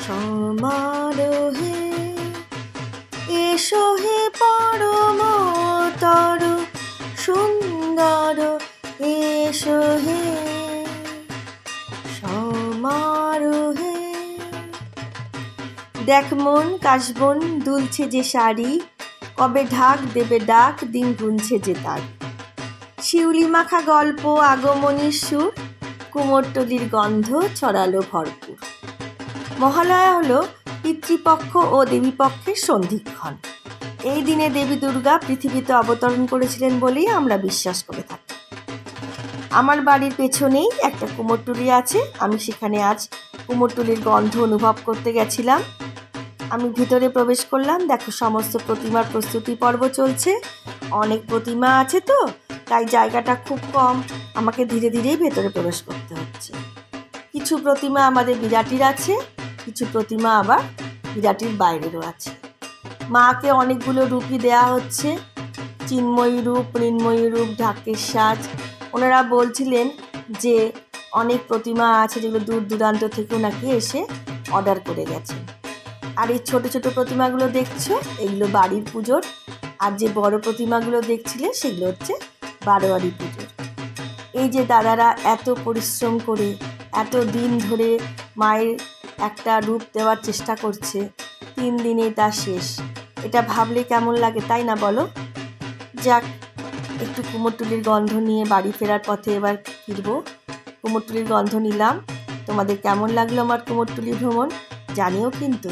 সমারোহে এসো হে পরমতর সুন্দর এসো হে সমারোহে। দেখ মন কাশবন দুলছে যে শাড়ি, কবে ঢাক দেবে ডাক দিন গুনছে যে তার। শিউলি মাখা গল্প আগমনীর সুর, কুমোরটুলির গন্ধ ছড়ালো ভরপুর। মহালয়া হলো পিতৃপক্ষ ও দেবীপক্ষের সন্ধিক্ষণ। এই দিনে দেবী দুর্গা পৃথিবীতে অবতরণ করেছিলেন বলেই আমরা বিশ্বাস করে থাকি। আমার বাড়ির পেছনেই একটা কুমোরটুলি আছে, আমি সেখানে আজ কুমোরটুলির গন্ধ অনুভব করতে গেছিলাম। আমি ভিতরে প্রবেশ করলাম, দেখো সমস্ত প্রতিমার প্রস্তুতি পর্ব চলছে। অনেক প্রতিমা আছে তো, তাই জায়গাটা খুব কম, আমাকে ধীরে ধীরেই ভেতরে প্রবেশ করতে হচ্ছে। কিছু প্রতিমা আমাদের বিরাটির আছে, কিছু প্রতিমা আবার বিরাটির বাইরেরও আছে। মাকে অনেকগুলো রূপই দেয়া হচ্ছে, চিন্ময়ী রূপ, মৃন্ময়ী রূপ, ঢাকের সাজ। ওনারা বলছিলেন যে অনেক প্রতিমা আছে যেগুলো দূর দূরান্ত থেকে নাকি এসে অর্ডার করে গেছে। আর এই ছোট ছোট প্রতিমাগুলো দেখছো, এগুলো বাড়ির পুজোর। আর যে বড় প্রতিমাগুলো দেখছিলে সেগুলো হচ্ছে বারোয়ারি পুজোর। এই যে দাদারা এত পরিশ্রম করে এত দিন ধরে মায়ের একটা রূপ দেওয়ার চেষ্টা করছে, 3 দিনে তা শেষ। এটা ভাবলে কেমন লাগে, তাই না বলো? যাক, একটু কুমোরটুলির গন্ধ নিয়ে বাড়ি ফেরার পথে এবার ফিরবো। কুমোরটুলির গন্ধ নিলাম। তোমাদের কেমন লাগলো আমার কুমোরটুলি ভ্রমণ জানিও কিন্তু।